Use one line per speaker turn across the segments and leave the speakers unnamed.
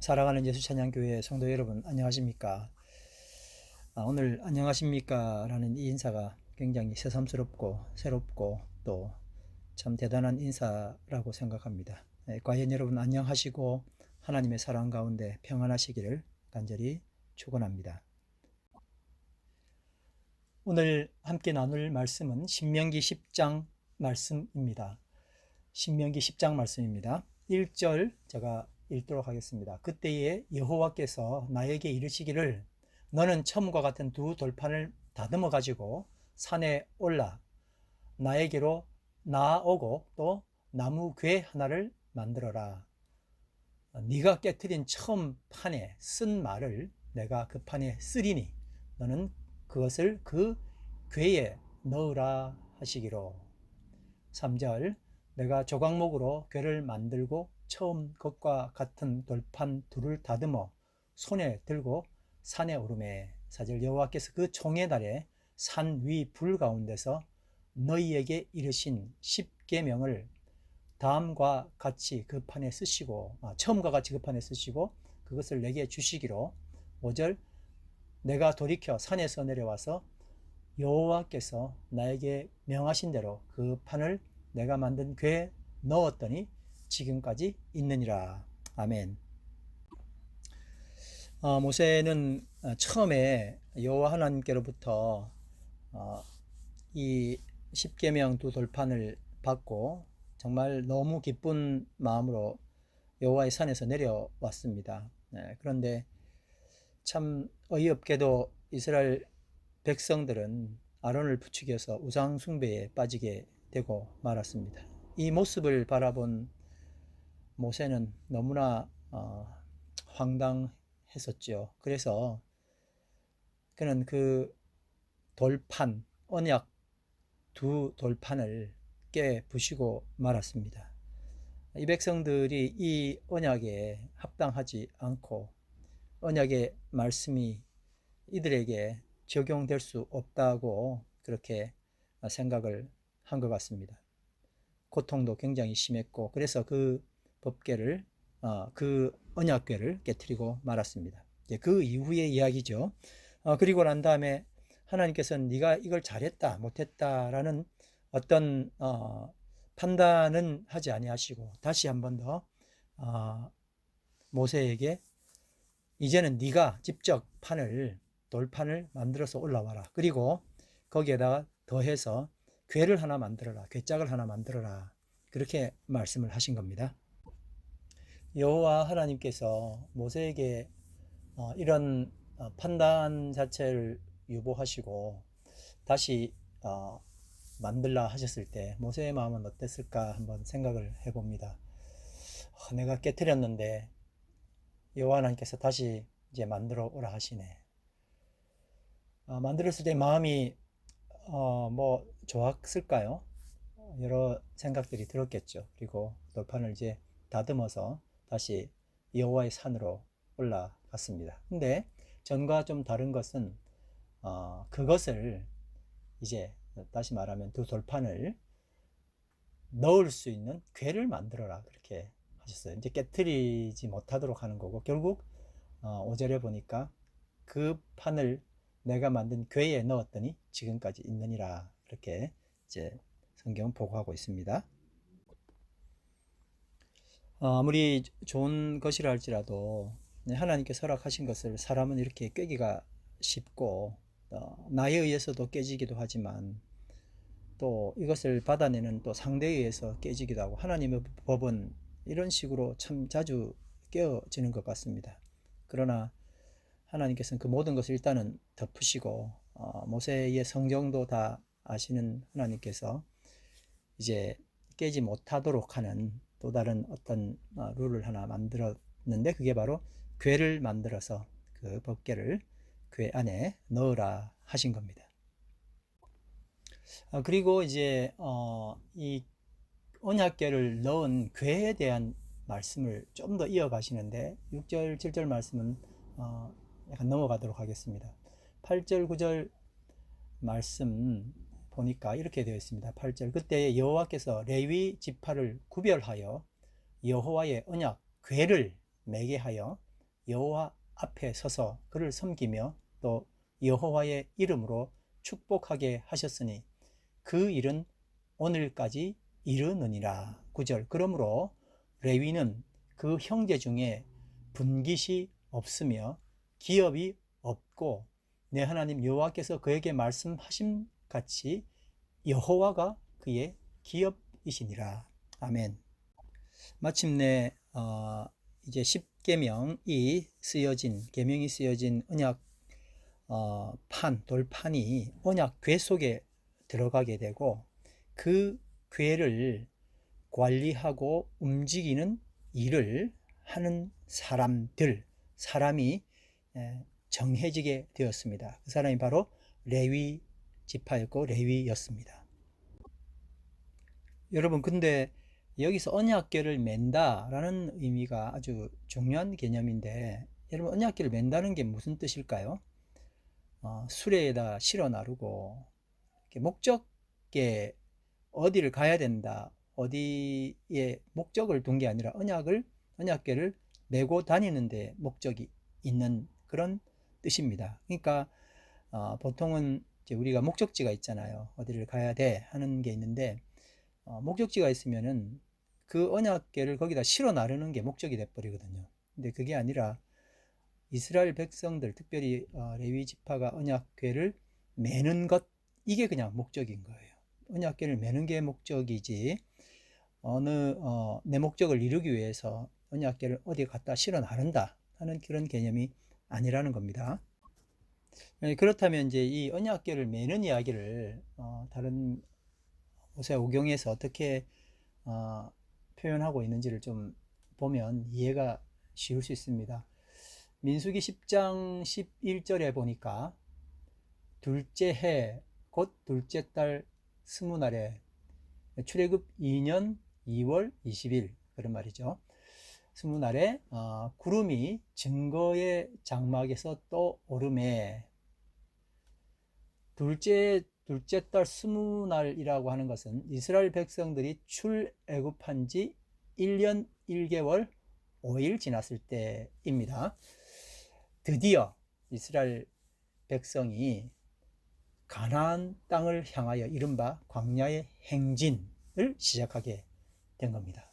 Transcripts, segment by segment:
사랑하는 예수찬양교회 성도 여러분, 안녕하십니까? 오늘 안녕하십니까? 라는 이 인사가 굉장히 새삼스럽고 새롭고 또 참 대단한 인사라고 생각합니다. 과연 여러분 안녕하시고 하나님의 사랑 가운데 평안하시기를 간절히 축원합니다. 오늘 함께 나눌 말씀은 신명기 10장 말씀입니다. 신명기 10장 말씀입니다. 1절 제가 읽도록 하겠습니다. 그때에 여호와께서 나에게 이르시기를 너는 처음과 같은 두 돌판을 다듬어 가지고 산에 올라 나에게로 나아오고 또 나무 궤 하나를 만들어라. 네가 깨트린 처음 판에 쓴 말을 내가 그 판에 쓰리니 너는 그것을 그 궤에 넣으라 하시기로. 3절 내가 조각목으로 궤를 만들고 처음 것과 같은 돌판 둘을 다듬어 손에 들고 산에 오르매. 4절 여호와께서 그 총의 날에 산 위 불 가운데서 너희에게 이르신 십계명을 다음과 같이 그 판에 쓰시고 처음과 같이 그 판에 쓰시고 그것을 내게 주시기로. 5절 내가 돌이켜 산에서 내려와서 여호와께서 나에게 명하신 대로 그 판을 내가 만든 궤에 넣었더니 지금까지 있느니라. 아멘. 모세는 처음에 여호와 하나님께로부터 이 십계명 두 돌판을 받고 정말 너무 기쁜 마음으로 여호와의 산에서 내려왔습니다. 그런데 참 어이없게도 이스라엘 백성들은 아론을 부추겨서 우상 숭배에 빠지게 되고 말았습니다. 이 모습을 바라본 모세는 너무나 황당했었죠. 그래서 그는 그 돌판, 언약 두 돌판을 깨부시고 말았습니다. 이 백성들이 이 언약에 합당하지 않고 언약의 말씀이 이들에게 적용될 수 없다고 그렇게 생각을 한 것 같습니다. 고통도 굉장히 심했고 그래서 그 법궤를 그 언약궤를 깨트리고 말았습니다. 그 이후의 이야기죠. 그리고 난 다음에 하나님께서는 네가 이걸 잘했다 못했다라는 어떤 판단은 하지 아니하시고 다시 한 번 더 모세에게 이제는 네가 직접 돌판을 만들어서 올라와라. 그리고 거기에다가 더해서 궤를 하나 만들어라. 궤짝을 하나 만들어라. 그렇게 말씀을 하신 겁니다. 여호와 하나님께서 모세에게 이런 판단 자체를 유보하시고 다시 만들라 하셨을 때 모세의 마음은 어땠을까 한번 생각을 해봅니다. 내가 깨트렸는데 여호와 하나님께서 다시 이제 만들어 오라 하시네. 만들었을 때 마음이 뭐 좋았을까요? 여러 생각들이 들었겠죠. 그리고 돌판을 이제 다듬어서 다시 여호와의 산으로 올라갔습니다. 근데 전과 좀 다른 것은 그것을 이제 다시 말하면 두 돌판을 넣을 수 있는 궤를 만들어라 그렇게 하셨어요. 이제 깨트리지 못하도록 하는 거고 결국 5절에 보니까 그 판을 내가 만든 궤에 넣었더니 지금까지 있느니라 그렇게 이제 성경은 보고하고 있습니다. 아무리 좋은 것이라 할지라도 하나님께서 허락하신 것을 사람은 이렇게 깨기가 쉽고 나에 의해서도 깨지기도 하지만 또 이것을 받아내는 또 상대에 의해서 깨지기도 하고 하나님의 법은 이런 식으로 참 자주 깨어지는 것 같습니다. 그러나 하나님께서는 그 모든 것을 일단은 덮으시고 모세의 성경도 다 아시는 하나님께서 이제 깨지 못하도록 하는 또 다른 어떤 룰을 하나 만들었는데 그게 바로 궤를 만들어서 그 법궤를 궤 안에 넣으라 하신 겁니다. 그리고 이제 이 언약궤를 넣은 궤에 대한 말씀을 좀 더 이어가시는데 6절 7절 말씀은 약간 넘어가도록 하겠습니다. 8절 9절 말씀 보니까 이렇게 되어 있습니다. 8절 그때 여호와께서 레위 지파를 구별하여 여호와의 언약 궤를 매게 하여 여호와 앞에 서서 그를 섬기며 또 여호와의 이름으로 축복하게 하셨으니 그 일은 오늘까지 이르느니라. 9절. 그러므로 레위는 그 형제 중에 분깃이 없으며 기업이 없고 내 하나님 여호와께서 그에게 말씀하신 같이 여호와가 그의 기업이시니라. 아멘. 마침내 이제 10계명이 쓰여진, 계명이 쓰여진 언약 돌판이 언약 궤 속에 들어가게 되고 그 궤를 관리하고 움직이는 일을 하는 사람이 정해지게 되었습니다. 그 사람이 바로 레위 지파였고 레위였습니다. 여러분, 근데 여기서 언약궤를 맨다라는 의미가 아주 중요한 개념인데, 여러분, 언약궤를 맨다는 게 무슨 뜻일까요? 수레에다 실어 나르고 목적에 어디를 가야 된다, 어디에 목적을 둔 게 아니라 언약궤를 메고 다니는데 목적이 있는 그런 뜻입니다. 그러니까 보통은 이제 우리가 목적지가 있잖아요. 어디를 가야 돼 하는 게 있는데 목적지가 있으면은 그 언약궤를 거기다 실어 나르는 게 목적이 돼버리거든요. 근데 그게 아니라 이스라엘 백성들, 특별히 레위 지파가 언약궤를 매는 것, 이게 그냥 목적인 거예요. 언약궤를 매는 게 목적이지 내 목적을 이루기 위해서 언약궤를 어디 갖다 실어 나른다 하는 그런 개념이 아니라는 겁니다. 그렇다면 이제 이 언약궤를 매는 이야기를 다른 모세오경에서 어떻게 표현하고 있는지를 좀 보면 이해가 쉬울 수 있습니다. 민수기 10장 11절에 보니까 둘째 해 곧 둘째 달 스무날에 출애굽 2년 2월 20일 그런 말이죠. 스무날에 구름이 증거의 장막에서 또 오름에, 둘째 달 스무날이라고 하는 것은 이스라엘 백성들이 출애굽한 지 1년 1개월 5일 지났을 때입니다. 드디어 이스라엘 백성이 가나안 땅을 향하여 이른바 광야의 행진을 시작하게 된 겁니다.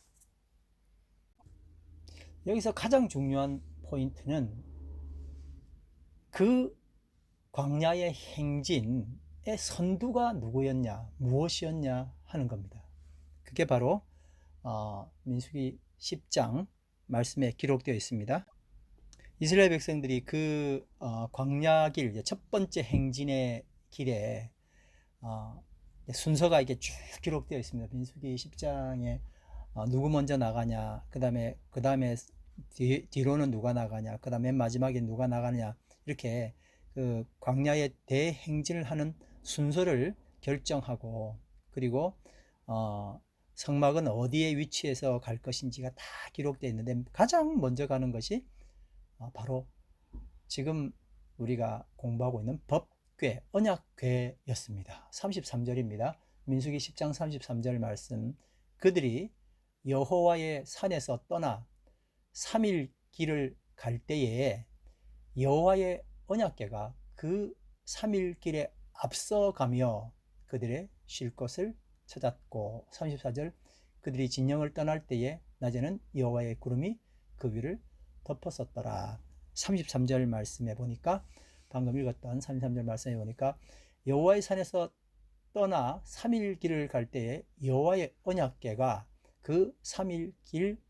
여기서 가장 중요한 포인트는 그 광야의 행진의 선두가 누구였냐, 무엇이었냐 하는 겁니다. 그게 바로 민수기 10장 말씀에 기록되어 있습니다. 이스라엘 백성들이 그 광야길, 첫 번째 행진의 길에 순서가 이렇게 쭉 기록되어 있습니다. 민수기 10장에 누구 먼저 나가냐, 그 다음에 뒤로는 누가 나가냐, 그 다음에 마지막에 누가 나가냐, 이렇게 그 광야의 대행진을 하는 순서를 결정하고, 그리고 성막은 어디에 위치해서 갈 것인지가 다 기록되어 있는데 가장 먼저 가는 것이 바로 지금 우리가 공부하고 있는 법궤, 언약궤였습니다. 33절입니다. 민수기 10장 33절 말씀. 그들이 여호와의 산에서 떠나 3일 길을 갈 때에 여호와의 언약궤가 그 3일 길에 앞서가며 그들의 쉴 곳을 찾았고, 34절. 그들이 진영을 떠날 때에 낮에는 여호와의 구름이 그 위를 덮었었더라. 33절 말씀에 보니까, 방금 읽었던 33절 말씀에 보니까 여호와의 산에서 떠나 3일 길을 갈 때에 여호와의 언약궤가 그 3일 길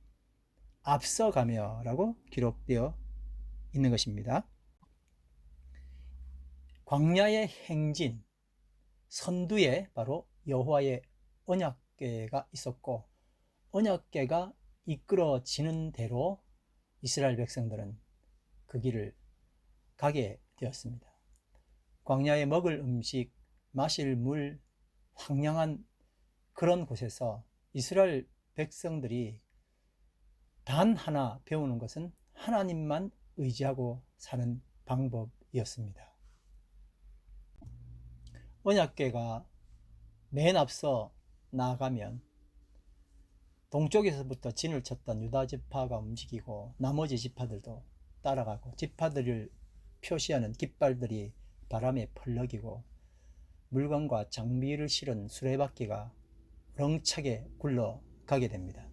앞서가며 라고 기록되어 있는 것입니다. 광야의 행진, 선두에 바로 여호와의 언약궤가 있었고, 언약궤가 이끌어지는 대로 이스라엘 백성들은 그 길을 가게 되었습니다. 광야에 먹을 음식, 마실 물, 황량한 그런 곳에서 이스라엘 백성들이 단 하나 배우는 것은 하나님만 의지하고 사는 방법이었습니다. 언약궤가 맨 앞서 나아가면 동쪽에서부터 진을 쳤던 유다 지파가 움직이고 나머지 지파들도 따라가고 지파들을 표시하는 깃발들이 바람에 펄럭이고 물건과 장비를 실은 수레바퀴가 우렁차게 굴러가게 됩니다.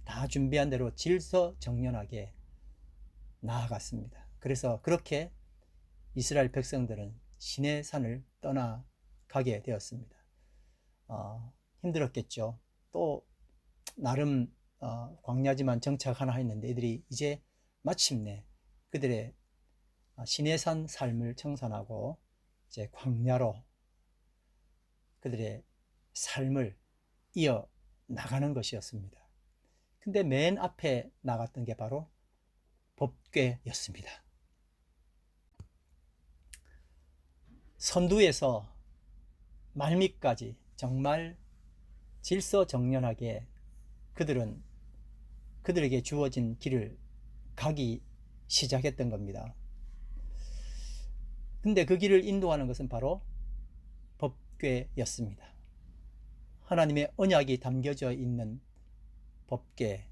다 준비한 대로 질서정연하게 나아갔습니다. 그래서 그렇게 이스라엘 백성들은 시내산을 떠나가게 되었습니다. 힘들었겠죠. 또 나름 광야지만 정착 하나 했는데 이들이 이제 마침내 그들의 시내산 삶을 청산하고 이제 광야로 그들의 삶을 이어 나가는 것이었습니다. 근데 맨 앞에 나갔던 게 바로 법궤였습니다. 선두에서 말미까지 정말 질서정연하게 그들에게 주어진 길을 가기 시작했던 겁니다. 근데 그 길을 인도하는 것은 바로 법궤였습니다. 하나님의 언약이 담겨져 있는 법궤,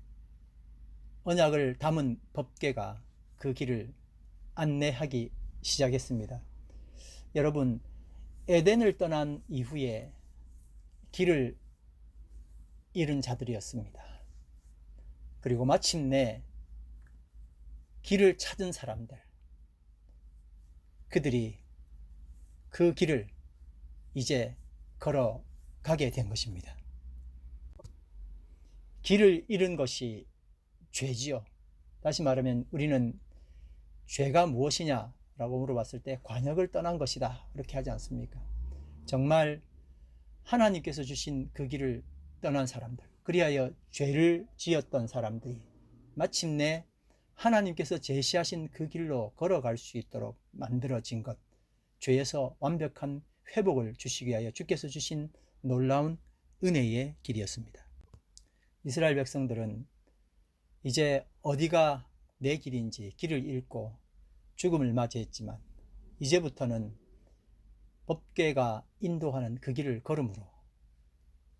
언약을 담은 법궤가 그 길을 안내하기 시작했습니다. 여러분, 에덴을 떠난 이후에 길을 잃은 자들이었습니다. 그리고 마침내 길을 찾은 사람들, 그들이 그 길을 이제 걸어가게 된 것입니다. 길을 잃은 것이 죄지요. 다시 말하면 우리는 죄가 무엇이냐라고 물어봤을 때 관역을 떠난 것이다 이렇게 하지 않습니까? 정말 하나님께서 주신 그 길을 떠난 사람들, 그리하여 죄를 지었던 사람들이 마침내 하나님께서 제시하신 그 길로 걸어갈 수 있도록 만들어진 것, 죄에서 완벽한 회복을 주시기 위하여 주께서 주신 놀라운 은혜의 길이었습니다. 이스라엘 백성들은 이제 어디가 내 길인지 길을 잃고 죽음을 맞이했지만 이제부터는 법궤가 인도하는 그 길을 걸음으로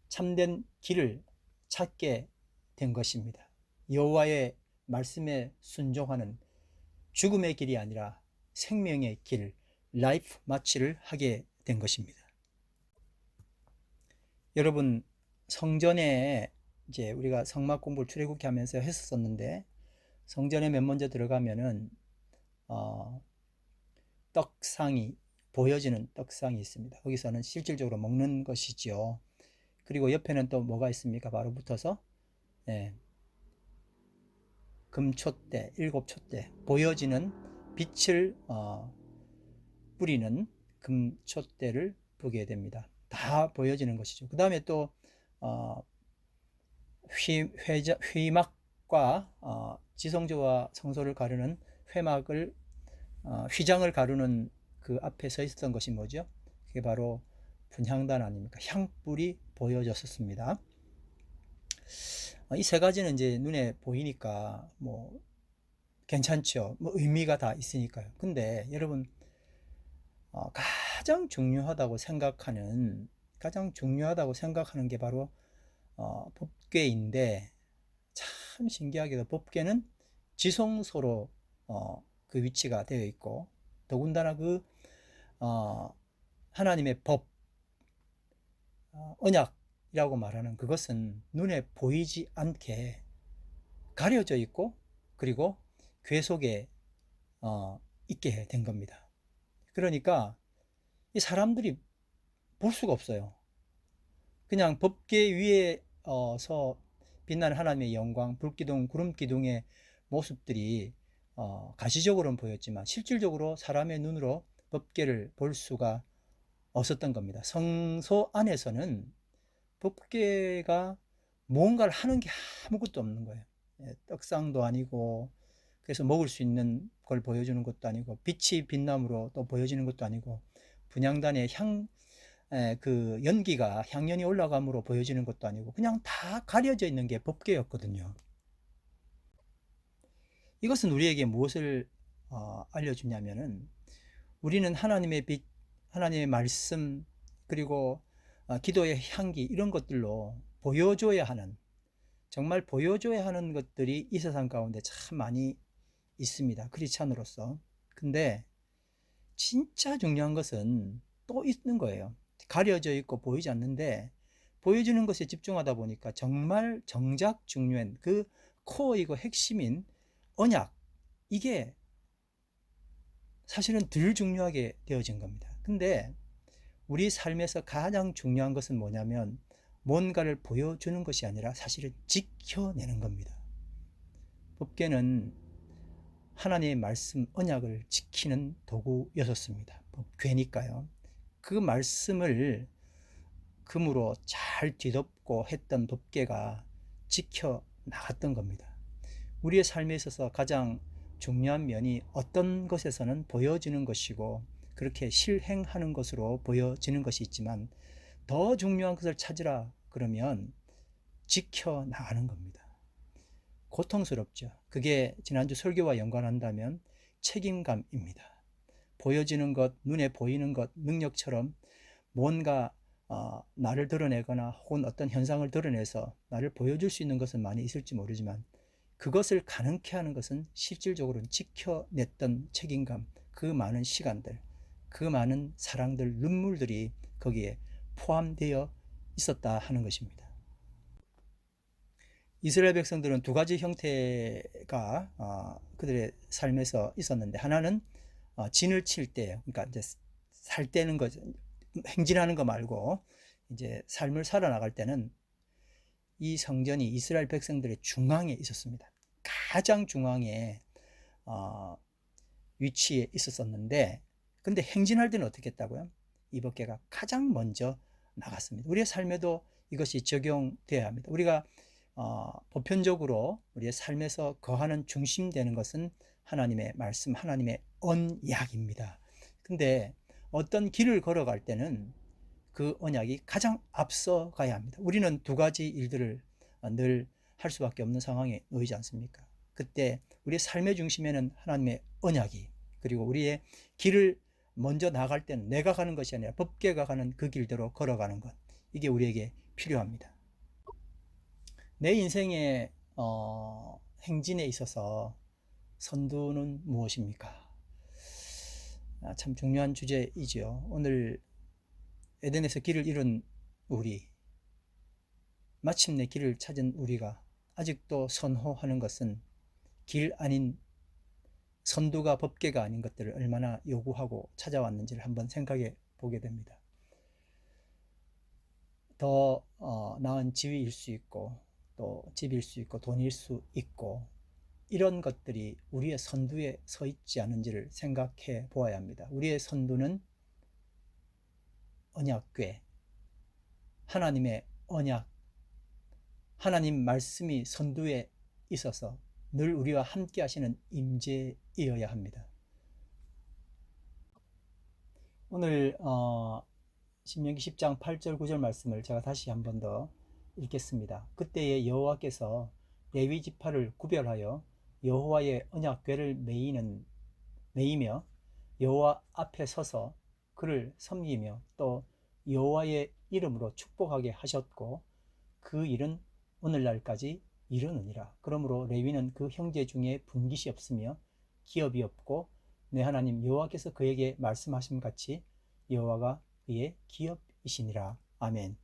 참된 길을 찾게 된 것입니다. 여호와의 말씀에 순종하는 죽음의 길이 아니라 생명의 길, 라이프 마치를 하게 된 것입니다. 여러분, 성전에 이제 우리가 성막 공부를 출애굽기 하면서 했었는데 성전에 맨 먼저 들어가면은 떡상이 보여지는 떡상이 있습니다. 거기서는 실질적으로 먹는 것이지요. 그리고 옆에는 또 뭐가 있습니까? 바로 붙어서 금촛대, 7촛대 보여지는 빛을 뿌리는 금촛대를 보게 됩니다. 다 보여지는 것이죠. 그 다음에 또 휘막과 지성소와 성소를 가르는 회막을 휘장을 가르는 그 앞에 서 있었던 것이 뭐죠? 그게 바로 분향단 아닙니까? 향불이 보여졌었습니다. 이 세 가지는 이제 눈에 보이니까 뭐 괜찮죠. 뭐 의미가 다 있으니까요. 근데 여러분, 가장 중요하다고 생각하는 게 바로 법궤인데, 참 신기하게도 법궤는 지성소로 그 위치가 되어 있고, 더군다나 그 하나님의 법, 언약이라고 말하는 그것은 눈에 보이지 않게 가려져 있고, 그리고 궤 속에 있게 된 겁니다. 그러니까 이 사람들이 볼 수가 없어요. 그냥 법궤 위에서 빛나는 하나님의 영광, 불기둥, 구름기둥의 모습들이 가시적으로는 보였지만 실질적으로 사람의 눈으로 법궤를 볼 수가 없었던 겁니다. 성소 안에서는 법궤가 뭔가를 하는 게 아무것도 없는 거예요. 떡상도 아니고, 그래서 먹을 수 있는 걸 보여주는 것도 아니고, 빛이 빛남으로 또 보여지는 것도 아니고, 분향단의 그 연기가 향연이 올라감으로 보여지는 것도 아니고, 그냥 다 가려져 있는 게 법궤였거든요. 이것은 우리에게 무엇을 알려주냐면은, 우리는 하나님의 빛, 하나님의 말씀, 그리고 기도의 향기, 이런 것들로 보여줘야 하는, 정말 보여줘야 하는 것들이 이 세상 가운데 참 많이 있습니다. 크리스찬으로서. 근데 진짜 중요한 것은 또 있는 거예요. 가려져 있고 보이지 않는데 보여지는 것에 집중하다 보니까 정말 정작 중요한 그 코어이고 핵심인 언약, 이게 사실은 덜 중요하게 되어진 겁니다. 근데 우리 삶에서 가장 중요한 것은 뭐냐면 뭔가를 보여주는 것이 아니라 사실은 지켜내는 겁니다. 법궤는 하나님의 말씀 언약을 지키는 도구였었습니다. 법궤니까요. 그 말씀을 금으로 잘 뒤덮고 했던 법궤가 지켜 나갔던 겁니다. 우리의 삶에 있어서 가장 중요한 면이 어떤 것에서는 보여지는 것이고 그렇게 실행하는 것으로 보여지는 것이 있지만 더 중요한 것을 찾으라 그러면 지켜 나가는 겁니다. 고통스럽죠. 그게 지난주 설교와 연관한다면 책임감입니다. 보여지는 것, 눈에 보이는 것, 능력처럼 뭔가 나를 드러내거나 혹은 어떤 현상을 드러내서 나를 보여줄 수 있는 것은 많이 있을지 모르지만 그것을 가능케 하는 것은 실질적으로는 지켜냈던 책임감, 그 많은 시간들, 그 많은 사랑들, 눈물들이 거기에 포함되어 있었다 하는 것입니다. 이스라엘 백성들은 두 가지 형태가 그들의 삶에서 있었는데, 하나는 진을 칠 때, 그러니까 이제 살 때는 거, 행진하는 거 말고 이제 삶을 살아나갈 때는 이 성전이 이스라엘 백성들의 중앙에 있었습니다. 가장 중앙에 위치에 있었었는데, 근데 행진할 때는 어떻게 했다고요? 이 법궤가 가장 먼저 나갔습니다. 우리의 삶에도 이것이 적용되어야 합니다. 우리가 보편적으로 우리의 삶에서 거하는 중심되는 것은 하나님의 말씀, 하나님의 언약입니다. 근데 어떤 길을 걸어갈 때는 그 언약이 가장 앞서 가야 합니다. 우리는 두 가지 일들을 늘 할 수밖에 없는 상황에 놓이지 않습니까? 그때 우리의 삶의 중심에는 하나님의 언약이, 그리고 우리의 길을 먼저 나갈 때는 내가 가는 것이 아니라 법궤가 가는 그 길대로 걸어가는 것, 이게 우리에게 필요합니다. 내 인생의 행진에 있어서 선두는 무엇입니까? 참 중요한 주제이죠. 오늘 에덴에서 길을 잃은 우리, 마침내 길을 찾은 우리가 아직도 선호하는 것은 길 아닌, 선두가 법궤가 아닌 것들을 얼마나 요구하고 찾아왔는지를 한번 생각해 보게 됩니다. 더 나은 지위일 수 있고, 또 집일 수 있고, 돈일 수 있고, 이런 것들이 우리의 선두에 서 있지 않은지를 생각해 보아야 합니다. 우리의 선두는 언약궤, 하나님의 언약, 하나님 말씀이 선두에 있어서 늘 우리와 함께 하시는 임재이어야 합니다. 오늘 신명기 10장 8절 9절 말씀을 제가 다시 한 번 더 읽겠습니다. 그때에 여호와께서 레위 지파를 구별하여 여호와의 언약궤를 메이며 여호와 앞에 서서 그를 섬기며 또 여호와의 이름으로 축복하게 하셨고, 그 일은 오늘날까지 이르느니라. 그러므로 레위는 그 형제 중에 분깃이 없으며 기업이 없고 내 하나님 여호와께서 그에게 말씀하신 같이 여호와가 그의 기업이시니라. 아멘.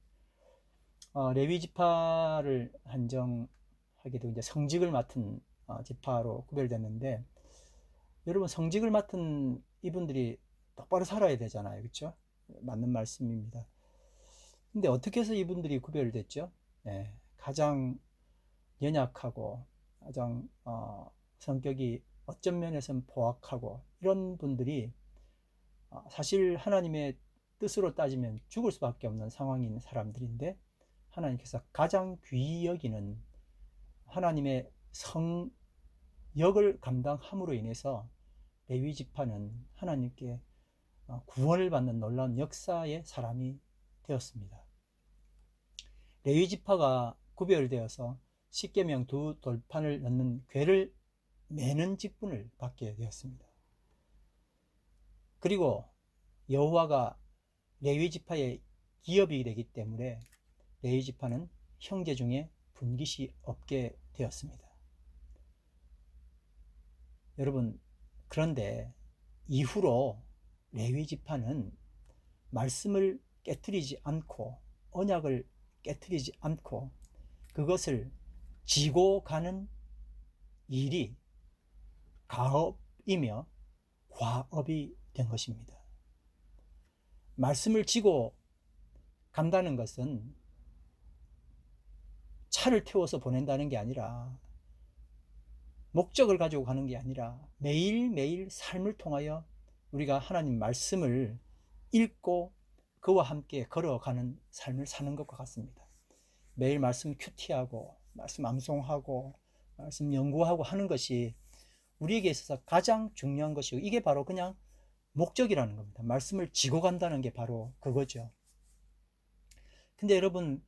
레위 지파를 한정하게 되고 이제 성직을 맡은 지파로 구별됐는데, 여러분 성직을 맡은 이분들이 똑바로 살아야 되잖아요, 그렇죠? 맞는 말씀입니다. 근데 어떻게 해서 이분들이 구별됐죠? 네, 가장 연약하고 가장 성격이 어쩐 면에서는 포악하고 이런 분들이 사실 하나님의 뜻으로 따지면 죽을 수밖에 없는 상황인 사람들인데, 하나님께서 가장 귀히 여기는 하나님의 성역을 감당함으로 인해서 레위 지파는 하나님께 구원을 받는 놀라운 역사의 사람이 되었습니다. 레위 지파가 구별되어서 십계명 두 돌판을 넣는 궤를 매는 직분을 받게 되었습니다. 그리고 여호와가 레위 지파의 기업이 되기 때문에 레위 지파는 형제 중에 분깃이 없게 되었습니다. 여러분, 그런데 이후로 레위 지파는 말씀을 깨뜨리지 않고 언약을 깨뜨리지 않고 그것을 지고 가는 일이 가업이며 과업이 된 것입니다. 말씀을 지고 간다는 것은 차를 태워서 보낸다는 게 아니라, 목적을 가지고 가는 게 아니라 매일매일 삶을 통하여 우리가 하나님 말씀을 읽고 그와 함께 걸어가는 삶을 사는 것과 같습니다. 매일 말씀 큐티하고 말씀 암송하고 말씀 연구하고 하는 것이 우리에게 있어서 가장 중요한 것이고, 이게 바로 그냥 목적이라는 겁니다. 말씀을 지고 간다는 게 바로 그거죠. 근데 여러분,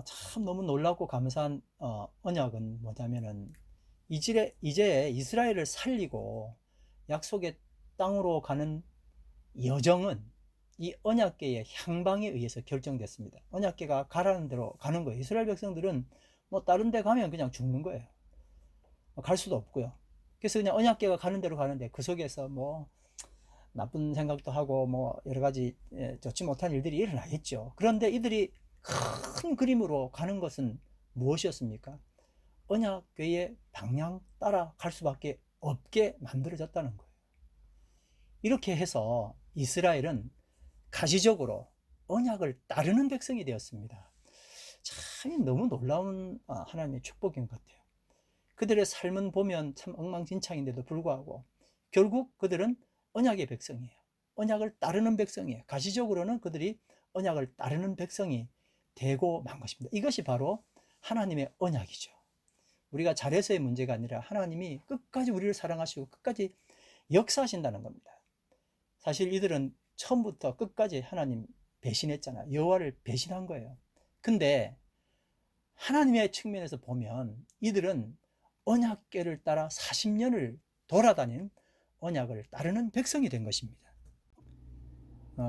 참 너무 놀랍고 감사한 언약은 뭐냐면은, 이제 이스라엘을 살리고 약속의 땅으로 가는 여정은 이 언약궤의 향방에 의해서 결정됐습니다. 언약궤가 가라는 대로 가는 거예요. 이스라엘 백성들은 뭐 다른 데 가면 그냥 죽는 거예요. 갈 수도 없고요. 그래서 그냥 언약궤가 가는 대로 가는데, 그 속에서 뭐 나쁜 생각도 하고 뭐 여러 가지 좋지 못한 일들이 일어나겠죠. 그런데 이들이 큰 그림으로 가는 것은 무엇이었습니까? 언약궤의 방향 따라 갈 수밖에 없게 만들어졌다는 거예요. 이렇게 해서 이스라엘은 가시적으로 언약을 따르는 백성이 되었습니다. 참 너무 놀라운 하나님의 축복인 것 같아요. 그들의 삶은 보면 참 엉망진창인데도 불구하고 결국 그들은 언약의 백성이에요. 언약을 따르는 백성이에요. 가시적으로는 그들이 언약을 따르는 백성이 되고 만 것입니다. 이것이 바로 하나님의 언약이죠. 우리가 잘해서의 문제가 아니라 하나님이 끝까지 우리를 사랑하시고 끝까지 역사하신다는 겁니다. 사실 이들은 처음부터 끝까지 하나님 배신했잖아요. 여호와를 배신한 거예요. 근데 하나님의 측면에서 보면 이들은 언약궤를 따라 40년을 돌아다닌 언약을 따르는 백성이 된 것입니다.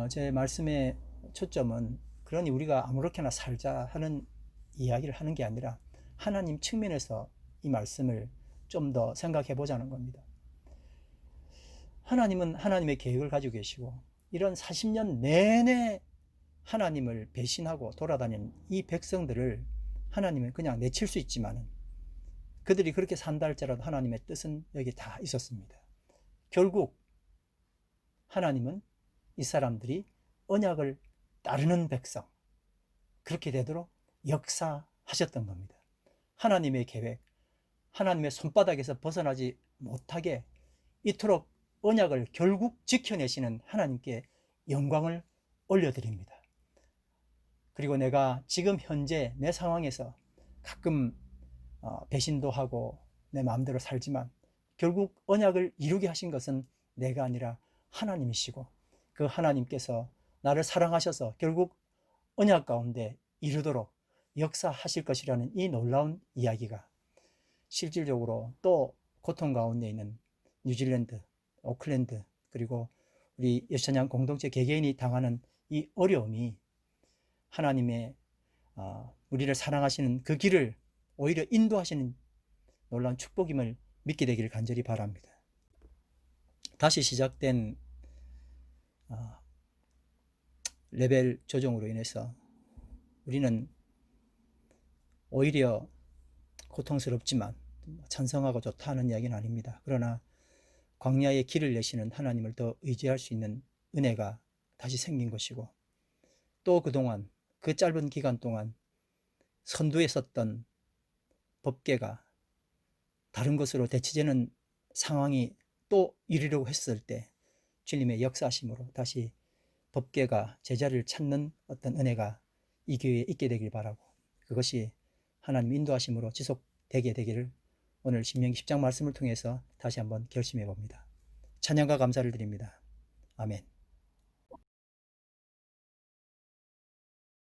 제 말씀의 초점은, 그러니 우리가 아무렇게나 살자 하는 이야기를 하는 게 아니라 하나님 측면에서 이 말씀을 좀 더 생각해 보자는 겁니다. 하나님은 하나님의 계획을 가지고 계시고, 이런 40년 내내 하나님을 배신하고 돌아다니는 이 백성들을 하나님은 그냥 내칠 수 있지만, 그들이 그렇게 산다 할지라도 하나님의 뜻은 여기 다 있었습니다. 결국 하나님은 이 사람들이 언약을 따르는 백성, 그렇게 되도록 역사하셨던 겁니다. 하나님의 계획, 하나님의 손바닥에서 벗어나지 못하게 이토록 언약을 결국 지켜내시는 하나님께 영광을 올려드립니다. 그리고 내가 지금 현재 내 상황에서 가끔 배신도 하고 내 마음대로 살지만, 결국 언약을 이루게 하신 것은 내가 아니라 하나님이시고, 그 하나님께서 나를 사랑하셔서 결국 언약 가운데 이루도록 역사하실 것이라는 이 놀라운 이야기가 실질적으로 또 고통 가운데 있는 뉴질랜드, 오클랜드, 그리고 우리 여천양 공동체 개개인이 당하는 이 어려움이 하나님의 우리를 사랑하시는 그 길을 오히려 인도하시는 놀라운 축복임을 믿게 되기를 간절히 바랍니다. 다시 시작된 레벨 조정으로 인해서 우리는 오히려 고통스럽지만 찬성하고 좋다 하는 이야기는 아닙니다. 그러나 광야의 길을 내시는 하나님을 더 의지할 수 있는 은혜가 다시 생긴 것이고, 또 그동안 그 짧은 기간 동안 선두에 섰던 법궤가 다른 것으로 대치되는 상황이 또 이르려고 했을 때 주님의 역사하심으로 다시 법궤가 제자리를 찾는 어떤 은혜가 이 교회에 있게 되길 바라고, 그것이 하나님 인도하심으로 지속되게 되기를 오늘 신명기 10장 말씀을 통해서 다시 한번 결심해 봅니다. 찬양과 감사를 드립니다. 아멘.